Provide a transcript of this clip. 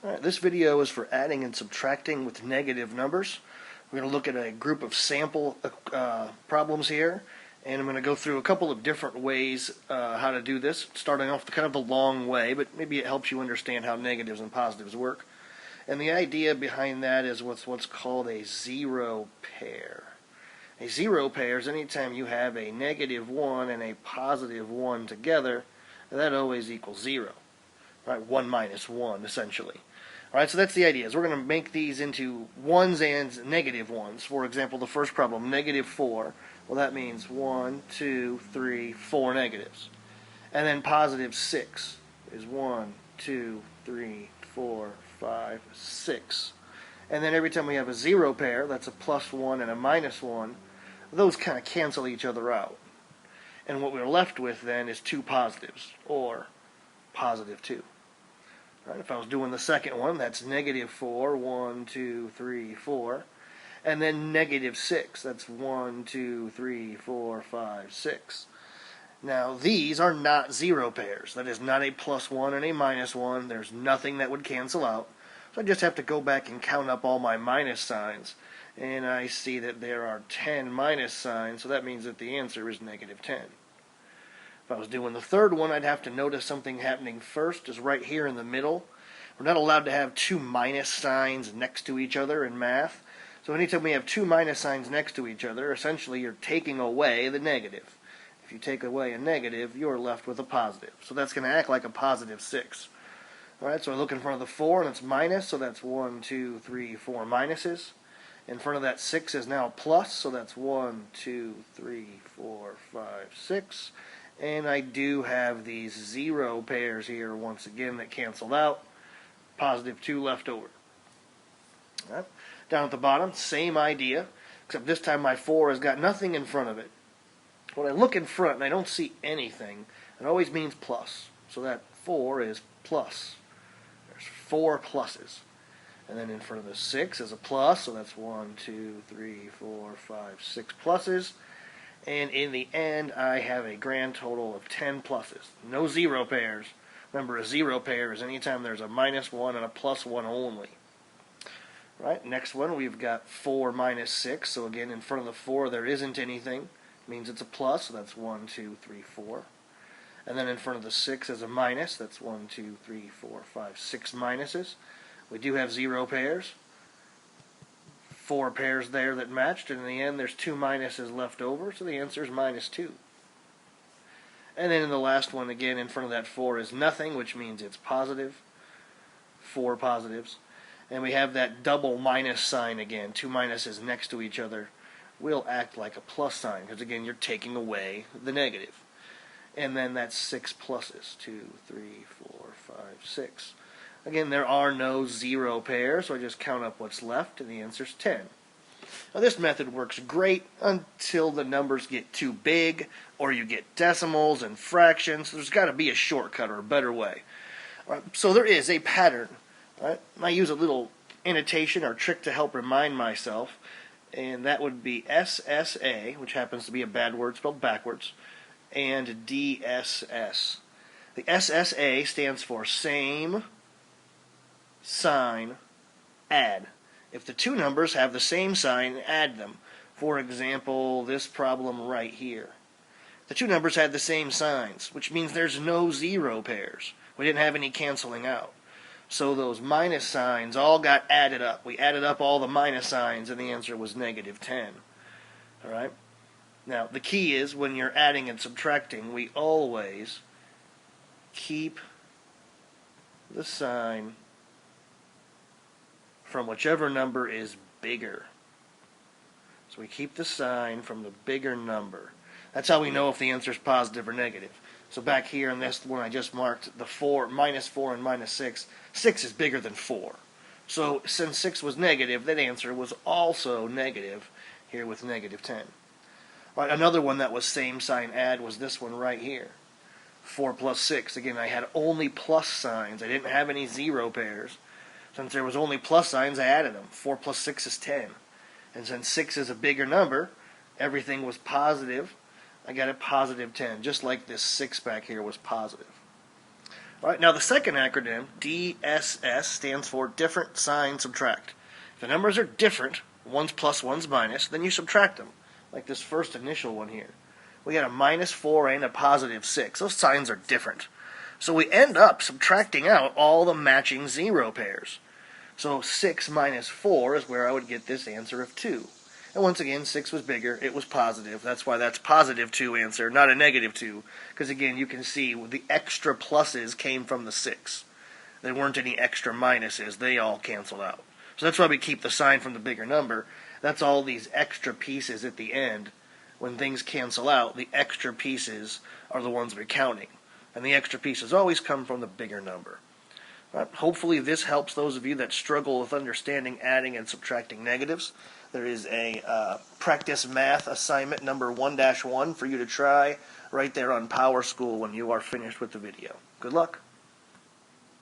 Alright, this video is for adding and subtracting with negative numbers. We're going to look at a group of sample problems here, and I'm going to go through a couple of different ways how to do this, starting off kind of the long way, but maybe it helps you understand how negatives and positives work. And the idea behind that is what's called a zero pair. A zero pair is anytime you have a negative 1 and a positive 1 together, that always equals 0. Right, 1 minus 1, essentially. Alright, so that's the idea. Is we're going to make these into ones and negative ones. For example, the first problem, negative 4. Well, that means 1, 2, 3, 4 negatives. And then positive 6 is 1, 2, 3, 4, 5, 6. And then every time we have a zero pair, that's a plus 1 and a minus 1, those kind of cancel each other out. And what we're left with then is two positives, or positive 2. Right, if I was doing the second one, that's negative 4, 1, 2, 3, 4. And then negative 6, that's 1, 2, 3, 4, 5, 6. Now, these are not zero pairs. That is not a plus 1 and a minus 1. There's nothing that would cancel out. So I just have to go back and count up all my minus signs. And I see that there are 10 minus signs, so that means that the answer is negative 10. If I was doing the third one, I'd have to notice something happening first, is right here in the middle. We're not allowed to have two minus signs next to each other in math. So anytime we have two minus signs next to each other, essentially you're taking away the negative. If you take away a negative, you're left with a positive. So that's going to act like a positive 6. Alright, so I look in front of the 4, and it's minus, so that's 1, 2, 3, 4 minuses. In front of that 6 is now plus, so that's 1, 2, 3, 4, 5, 6. And I do have these zero pairs here once again that canceled out. Positive 2 left over. Right. Down at the bottom, same idea, except this time my 4 has got nothing in front of it. When I look in front and I don't see anything, it always means plus. So that 4 is plus. There's 4 pluses. And then in front of the 6 is a plus, so that's 1, 2, 3, 4, 5, 6 pluses. And in the end, I have a grand total of 10 pluses. No zero pairs. Remember, a zero pair is anytime there's a minus 1 and a plus 1 only. Right, next one, we've got 4 minus 6. So again, in front of the 4, there isn't anything. It means it's a plus, so that's 1, 2, 3, 4. And then in front of the 6 is a minus. That's 1, 2, 3, 4, 5, 6 minuses. We do have zero pairs. 4 pairs there that matched, and in the end there's 2 minuses left over, so the answer is minus 2. And then in the last one, again, in front of that 4 is nothing, which means it's positive. 4 positives. And we have that double minus sign again. 2 minuses next to each other will act like a plus sign, because again, you're taking away the negative. And then that's 6 pluses. 2, 3, 4, 5, 6. Again, there are no zero pairs, so I just count up what's left, and the answer's 10. Now, this method works great until the numbers get too big, or you get decimals and fractions. There's got to be a shortcut or a better way. Right, so there is a pattern. Right? I use a little annotation or trick to help remind myself, and that would be SSA, which happens to be a bad word spelled backwards, and DSS. The SSA stands for same, sign, add. If the two numbers have the same sign, add them. For example, this problem right here. The two numbers had the same signs, which means there's no zero pairs. We didn't have any canceling out. So those minus signs all got added up. We added up all the minus signs, and the answer was negative 10. All right? Now, the key is when you're adding and subtracting, we always keep the sign from whichever number is bigger. So we keep the sign from the bigger number. That's how we know if the answer is positive or negative. So back here in this one I just marked, the 4, minus 4 and minus 6. 6 is bigger than 4. So since 6 was negative, that answer was also negative here with negative 10. Right, another one that was same sign add was this one right here. 4 plus 6. Again, I had only plus signs. I didn't have any zero pairs. Since there was only plus signs, I added them. 4 plus 6 is 10. And since 6 is a bigger number, everything was positive. I got a positive 10, just like this 6 back here was positive. All right, now the second acronym, DSS, stands for different sign subtract. If the numbers are different, one's plus, one's minus, then you subtract them, like this first initial one here. We got a -4 and a +6. Those signs are different. So we end up subtracting out all the matching 0 pairs. So 6 minus 4 is where I would get this answer of 2. And once again, 6 was bigger, it was positive. That's why that's +2 answer, not a -2. Because again, you can see the extra pluses came from the 6. There weren't any extra minuses. They all canceled out. So that's why we keep the sign from the bigger number. That's all these extra pieces at the end. When things cancel out, the extra pieces are the ones we're counting. And the extra pieces always come from the bigger number. Hopefully this helps those of you that struggle with understanding adding and subtracting negatives. There is a practice math assignment number 1-1 for you to try right there on PowerSchool when you are finished with the video. Good luck.